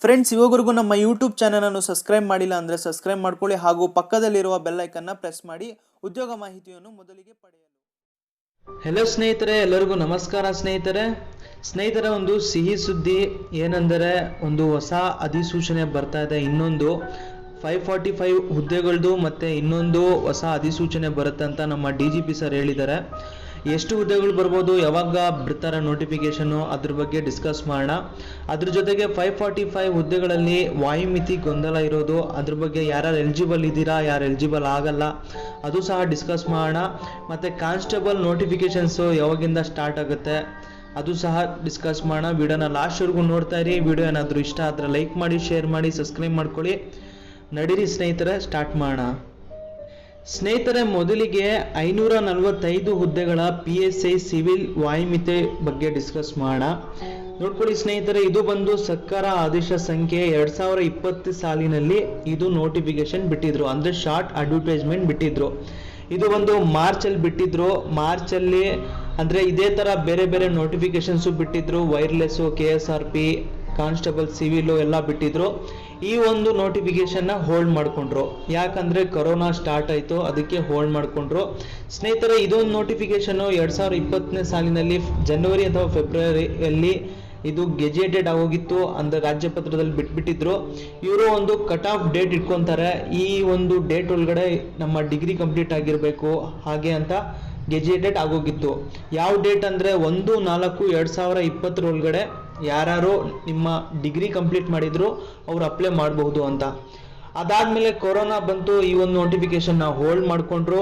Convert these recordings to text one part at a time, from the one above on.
Friends, ಇವಾಗವರೆಗೂ ನಮ್ಮ YouTube ಚಾನಲನ್ನು subscribe ಮಾಡಿಲ್ಲ ಅಂದರೆ ಸಬ್ಸ್ಕ್ರೈಬ್ ಮಾಡ್ಕೊಳ್ಳಿ ಹಾಗೂ ಪಕ್ಕದಲ್ಲಿರುವ ಬೆಲ್ ಐಕನ್ನ ಪ್ರೆಸ್ ಮಾಡಿ ಉದ್ಯೋಗ ಮಾಹಿತಿಯನ್ನು ಮೊದಲಿಗೆ ಪಡೆಯಲು. ಹೆಲೋ ಸ್ನೇಹಿತರೆ, ಎಲ್ಲರಿಗೂ ನಮಸ್ಕಾರ. ಸ್ನೇಹಿತರೆ ಒಂದು ಸಿಹಿ ಸುದ್ದಿ ಏನೆಂದರೆ, ಒಂದು ಹೊಸ ಅಧಿಸೂಚನೆ ಬರ್ತಾ ಇದೆ. ಇನ್ನೊಂದು 545 ಹುದ್ದೆಗಳದ್ದು ಮತ್ತು ಇನ್ನೊಂದು ಹೊಸ ಅಧಿಸೂಚನೆ ಬರುತ್ತೆ ಅಂತ ನಮ್ಮ DGP ಸರ್ ಹೇಳಿದ್ದಾರೆ. ಎಷ್ಟು ಹುದ್ದೆಗಳು ಬರ್ಬೋದು, ಯಾವಾಗ ಬಿಡ್ತಾರೆ ನೋಟಿಫಿಕೇಶನು, ಅದ್ರ ಬಗ್ಗೆ ಡಿಸ್ಕಸ್ ಮಾಡೋಣ. ಅದ್ರ ಜೊತೆಗೆ 545 ಹುದ್ದೆಗಳಲ್ಲಿ ವಾಯುಮಿತಿ ಗೊಂದಲ ಇರೋದು, ಅದ್ರ ಬಗ್ಗೆ ಯಾರ್ಯಾರು ಎಲಿಜಿಬಲ್ ಇದ್ದೀರಾ, ಯಾರು ಎಲಿಜಿಬಲ್ ಆಗಲ್ಲ, ಅದು ಸಹ ಡಿಸ್ಕಸ್ ಮಾಡೋಣ. ಮತ್ತು ಕಾನ್ಸ್ಟೇಬಲ್ ನೋಟಿಫಿಕೇಶನ್ಸು ಯಾವಾಗಿಂದ ಸ್ಟಾರ್ಟ್ ಆಗುತ್ತೆ ಅದು ಸಹ ಡಿಸ್ಕಸ್ ಮಾಡೋಣ. ವಿಡಿಯೋನ ಲಾಸ್ಟ್ವರೆಗೂ ನೋಡ್ತಾ ಇರಿ. ವಿಡಿಯೋ ಏನಾದರೂ ಇಷ್ಟ ಆದರೆ ಲೈಕ್ ಮಾಡಿ, ಶೇರ್ ಮಾಡಿ, ಸಬ್ಸ್ಕ್ರೈಬ್ ಮಾಡ್ಕೊಳ್ಳಿ. ನಡೀರಿ ಸ್ನೇಹಿತರೆ, ಸ್ಟಾರ್ಟ್ ಮಾಡೋಣ. ಸ್ನೇಹಿತರೆ, ಮೊದಲಿಗೆ 545 ಹುದ್ದೆಗಳ PSI ಸಿವಿಲ್ ವಾಯುಮಿತಿ ಬಗ್ಗೆ ಡಿಸ್ಕಸ್ ಮಾಡೋಣ. ನೋಡ್ಕೊಳ್ಳಿ ಸ್ನೇಹಿತರೆ, ಇದು ಬಂದು ಸರ್ಕಾರ ಆದೇಶ ಸಂಖ್ಯೆ 2020 ಸಾಲಿನಲ್ಲಿ ಇದು ನೋಟಿಫಿಕೇಶನ್ ಬಿಟ್ಟಿದ್ರು, ಅಂದರೆ ಶಾರ್ಟ್ ಅಡ್ವರ್ಟೈಸ್ಮೆಂಟ್ ಬಿಟ್ಟಿದ್ರು. ಇದು ಒಂದು ಮಾರ್ಚಲ್ಲಿ ಬಿಟ್ಟಿದ್ರು. ಮಾರ್ಚಲ್ಲಿ ಅಂದರೆ ಇದೇ ಥರ ಬೇರೆ ಬೇರೆ ನೋಟಿಫಿಕೇಶನ್ಸು ಬಿಟ್ಟಿದ್ರು. ವೈರ್ಲೆಸ್ಸು, KSRP, ಕಾನ್ಸ್ಟೇಬಲ್ ಸಿವಿಲು ಎಲ್ಲ ಬಿಟ್ಟಿದ್ರು. ಈ ಒಂದು ನೋಟಿಫಿಕೇಶನ್ನ ಹೋಲ್ಡ್ ಮಾಡಿಕೊಂಡ್ರು. ಯಾಕಂದರೆ ಕೊರೋನಾ ಸ್ಟಾರ್ಟ್ ಆಯಿತು, ಅದಕ್ಕೆ ಹೋಲ್ಡ್ ಮಾಡಿಕೊಂಡ್ರು. ಸ್ನೇಹಿತರೆ, ಇದೊಂದು ನೋಟಿಫಿಕೇಶನ್ನು 2020ನೇ ಸಾಲಿನಲ್ಲಿ ಜನವರಿ ಅಥವಾ ಫೆಬ್ರವರಿಯಲ್ಲಿ ಇದು ಗೆಜೆಟೆಡ್ ಆಗೋಗಿತ್ತು, ಅಂದರೆ ರಾಜ್ಯಪತ್ರದಲ್ಲಿ ಬಿಟ್ಬಿಟ್ಟಿದ್ರು. ಇವರು ಒಂದು ಕಟ್ ಆಫ್ ಡೇಟ್ ಇಟ್ಕೊತಾರೆ. ಈ ಒಂದು ಡೇಟ್ ಒಳಗಡೆ ನಮ್ಮ ಡಿಗ್ರಿ ಕಂಪ್ಲೀಟ್ ಆಗಿರಬೇಕು ಹಾಗೆ ಅಂತ ಗೆಜೆಟೆಡ್ ಆಗೋಗಿತ್ತು. ಯಾವ ಡೇಟ್ ಅಂದರೆ 1/4/2020 ಒಳಗಡೆ ಯಾರು ನಿಮ್ಮ ಡಿಗ್ರಿ ಕಂಪ್ಲೀಟ್ ಮಾಡಿದ್ರು ಅವ್ರು ಅಪ್ಲೈ ಮಾಡಬಹುದು ಅಂತ. ಅದಾದಮೇಲೆ ಕೊರೋನಾ ಬಂತು, ಈ ಒಂದು ನೋಟಿಫಿಕೇಶನ್ನ ಹೋಲ್ಡ್ ಮಾಡಿಕೊಂಡ್ರು.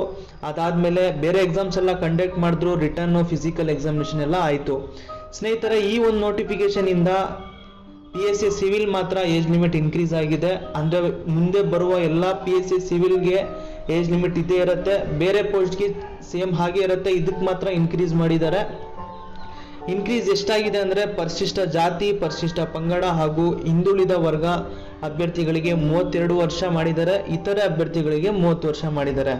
ಅದಾದಮೇಲೆ ಬೇರೆ ಎಕ್ಸಾಮ್ಸ್ ಎಲ್ಲ ಕಂಡಕ್ಟ್ ಮಾಡಿದ್ರು, ರಿಟರ್ನು, ಫಿಸಿಕಲ್ ಎಕ್ಸಾಮಿನೇಷನ್ ಎಲ್ಲ ಆಯಿತು. ಸ್ನೇಹಿತರೆ, ಈ ಒಂದು ನೋಟಿಫಿಕೇಶನಿಂದ PSI ಸಿವಿಲ್ ಮಾತ್ರ ಏಜ್ ಲಿಮಿಟ್ ಇನ್ಕ್ರೀಸ್ ಆಗಿದೆ. ಅಂದರೆ ಮುಂದೆ ಬರುವ ಎಲ್ಲ PSI ಸಿವಿಲ್ಗೆ ಏಜ್ ಲಿಮಿಟ್ ಇದೇ ಇರುತ್ತೆ, ಬೇರೆ ಪೋಸ್ಟ್ಗೆ ಸೇಮ್ ಹಾಗೆ ಇರುತ್ತೆ. ಇದಕ್ಕೆ ಮಾತ್ರ ಇನ್ಕ್ರೀಸ್ ಮಾಡಿದ್ದಾರೆ. ಇನ್ಕ್ರೀಸ್ ಎಷ್ಟಾಗಿದೆ ಅಂದರೆ, ಪರಿಶಿಷ್ಟ ಜಾತಿ, ಪರಿಶಿಷ್ಟ ಪಂಗಡ ಹಾಗೂ ಹಿಂದುಳಿದ ವರ್ಗ ಅಭ್ಯರ್ಥಿಗಳಿಗೆ 32 ವರ್ಷ ಮಾಡಿದ್ದಾರೆ. ಇತರೆ ಅಭ್ಯರ್ಥಿಗಳಿಗೆ 30 ವರ್ಷ ಮಾಡಿದ್ದಾರೆ.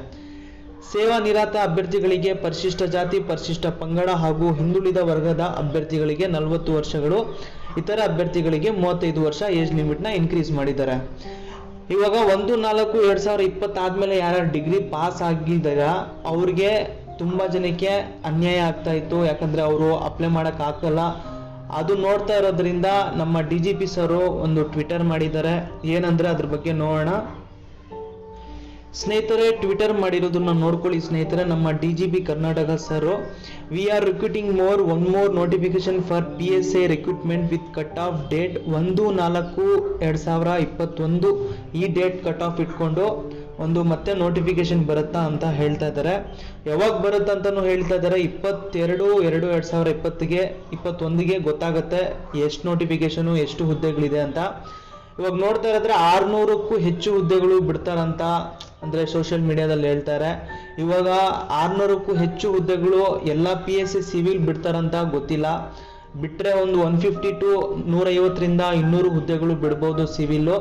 ಸೇವಾ ನಿರತ ಅಭ್ಯರ್ಥಿಗಳಿಗೆ, ಪರಿಶಿಷ್ಟ ಜಾತಿ, ಪರಿಶಿಷ್ಟ ಪಂಗಡ ಹಾಗೂ ಹಿಂದುಳಿದ ವರ್ಗದ ಅಭ್ಯರ್ಥಿಗಳಿಗೆ 40 ವರ್ಷಗಳು, ಇತರ ಅಭ್ಯರ್ಥಿಗಳಿಗೆ 35 ವರ್ಷ ಏಜ್ ಲಿಮಿಟ್ನ ಇನ್ಕ್ರೀಸ್ ಮಾಡಿದ್ದಾರೆ. ಇವಾಗ 1/4/2020 ಆದಮೇಲೆ ಯಾರು ಡಿಗ್ರಿ ಪಾಸ್ ಆಗಿದ್ದಾರಾ ಅವ್ರಿಗೆ ತುಂಬ ಜನಕ್ಕೆ ಅನ್ಯಾಯ ಆಗ್ತಾ ಇತ್ತು. ಯಾಕಂದರೆ ಅವರು ಅಪ್ಲೈ ಮಾಡೋಕ್ಕೆ ಆಗಲ್ಲ. ಅದು ನೋಡ್ತಾ ಇರೋದ್ರಿಂದ ನಮ್ಮ DGP ಸರು ಒಂದು ಟ್ವಿಟರ್ ಮಾಡಿದ್ದಾರೆ. ಏನಂದರೆ ಅದ್ರ ಬಗ್ಗೆ ನೋಡೋಣ. ಸ್ನೇಹಿತರೆ, ಟ್ವಿಟರ್ ಮಾಡಿರೋದನ್ನ ನೋಡ್ಕೊಳ್ಳಿ ಸ್ನೇಹಿತರೆ. ನಮ್ಮ DGP Karnataka sir, we are recruiting one more notification for PSI recruitment with cut off date 1/4/2021. ಈ ಡೇಟ್ ಕಟ್ ಆಫ್ ಇಟ್ಕೊಂಡು ಒಂದು ಮತ್ತೆ ನೋಟಿಫಿಕೇಶನ್ ಬರುತ್ತಾ ಅಂತ ಹೇಳ್ತಾ ಇದ್ದಾರೆ. ಯಾವಾಗ ಬರುತ್ತೆ ಅಂತಲೂ ಹೇಳ್ತಾ ಇದ್ದಾರೆ. 22/2/2020ಗೆ 21ಗೆ ಗೊತ್ತಾಗುತ್ತೆ ಎಷ್ಟು ನೋಟಿಫಿಕೇಶನು, ಎಷ್ಟು ಹುದ್ದೆಗಳಿದೆ ಅಂತ. ಇವಾಗ ನೋಡ್ತಾ ಇರೋದ್ರೆ 600ಕ್ಕೂ ಹೆಚ್ಚು ಹುದ್ದೆಗಳು ಬಿಡ್ತಾರಂತ, ಅಂದರೆ ಸೋಷಿಯಲ್ ಮೀಡಿಯಾದಲ್ಲಿ ಹೇಳ್ತಾರೆ. ಇವಾಗ 600ಕ್ಕೂ ಹೆಚ್ಚು ಹುದ್ದೆಗಳು ಎಲ್ಲ PSI ಸಿವಿಲ್ ಬಿಡ್ತಾರಂತ ಗೊತ್ತಿಲ್ಲ. ಬಿಟ್ಟರೆ ಒಂದು 150 to 150ರಿಂದ 200 ಹುದ್ದೆಗಳು ಬಿಡ್ಬೋದು ಸಿವಿಲ್ಲು.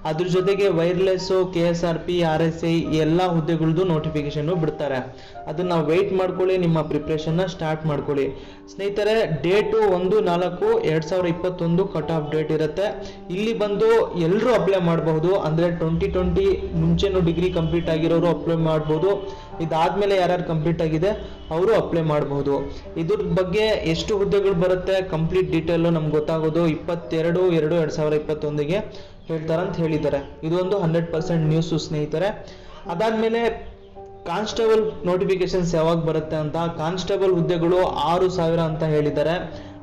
ಅದ್ರ ಜೊತೆಗೆ ವೈರ್ಲೆಸ್ಸು, KSRP, RSI ಎಲ್ಲ ಹುದ್ದೆಗಳದ್ದು ನೋಟಿಫಿಕೇಶನ್ನು ಬಿಡ್ತಾರೆ. ಅದನ್ನು ನಾವು ವೆಯ್ಟ್ ಮಾಡ್ಕೊಳ್ಳಿ, ನಿಮ್ಮ ಪ್ರಿಪ್ರೇಷನ್ನ ಸ್ಟಾರ್ಟ್ ಮಾಡ್ಕೊಳ್ಳಿ. ಸ್ನೇಹಿತರೆ, ಡೇಟು 1/4/2021 ಕಟ್ ಆಫ್ ಡೇಟ್ ಇರುತ್ತೆ. ಇಲ್ಲಿ ಬಂದು ಎಲ್ಲರೂ ಅಪ್ಲೈ ಮಾಡಬಹುದು. ಅಂದರೆ 2020 ಮುಂಚೆನೂ ಡಿಗ್ರಿ ಕಂಪ್ಲೀಟ್ ಆಗಿರೋರು ಅಪ್ಲೈ ಮಾಡ್ಬೋದು. ಇದಾದಮೇಲೆ ಯಾರ್ಯಾರು ಕಂಪ್ಲೀಟ್ ಆಗಿದೆ ಅವರು ಅಪ್ಲೈ ಮಾಡಬಹುದು. ಇದ್ರ ಬಗ್ಗೆ ಎಷ್ಟು ಹುದ್ದೆಗಳು ಬರುತ್ತೆ ಕಂಪ್ಲೀಟ್ ಡೀಟೇಲು ನಮ್ಗೆ ಗೊತ್ತಾಗೋದು 22/2/2021ಗೆ ಹೇಳ್ತಾರಂತ ಹೇಳಿದ್ದಾರೆ. ಇದೊಂದು 100% ನ್ಯೂಸು ಸ್ನೇಹಿತರೆ. ಅದಾದಮೇಲೆ ಕಾನ್ಸ್ಟೇಬಲ್ ನೋಟಿಫಿಕೇಶನ್ಸ್ ಯಾವಾಗ ಬರುತ್ತೆ ಅಂತ. ಕಾನ್ಸ್ಟೇಬಲ್ ಹುದ್ದೆಗಳು 6,000 ಅಂತ ಹೇಳಿದ್ದಾರೆ.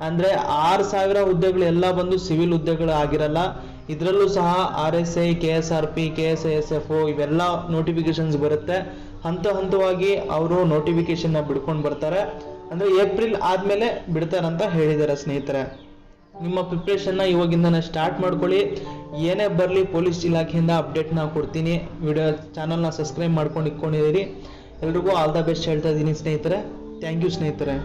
ಅಂದರೆ 6,000 ಹುದ್ದೆಗಳು ಎಲ್ಲ ಬಂದು ಸಿವಿಲ್ ಹುದ್ದೆಗಳು ಆಗಿರಲ್ಲ. ಇದರಲ್ಲೂ ಸಹ RSI, KSRP, KSISF ಇವೆಲ್ಲ ನೋಟಿಫಿಕೇಶನ್ಸ್ ಬರುತ್ತೆ. ಹಂತವಾಗಿ ಅವರು ನೋಟಿಫಿಕೇಶನ್ನ ಬಿಡ್ಕೊಂಡು ಬರ್ತಾರೆ. ಅಂದರೆ ಏಪ್ರಿಲ್ ಆದಮೇಲೆ ಬಿಡ್ತಾರಂತ ಹೇಳಿದ್ದಾರೆ ಸ್ನೇಹಿತರೆ. ನಿಮ್ಮ ಪ್ರಿಪ್ರೇಷನ್ನ ಇವಾಗಿಂದನೇ ಸ್ಟಾರ್ಟ್ ಮಾಡ್ಕೊಳ್ಳಿ. ಏನೇ ಬರಲಿ ಪೊಲೀಸ್ ಇಲಾಖೆಯಿಂದ ಅಪ್ಡೇಟ್ನ ಕೊಡ್ತೀನಿ. ವಿಡಿಯೋ ಚಾನಲ್ನ ಸಬ್ಸ್ಕ್ರೈಬ್ ಮಾಡ್ಕೊಂಡು ಇಟ್ಕೊಂಡಿದ್ದೀರಿ. ಎಲ್ರಿಗೂ ಆಲ್ ದ ಬೆಸ್ಟ್ ಹೇಳ್ತಾ ಇದ್ದೀನಿ ಸ್ನೇಹಿತರೆ. ಥ್ಯಾಂಕ್ ಯು ಸ್ನೇಹಿತರೆ.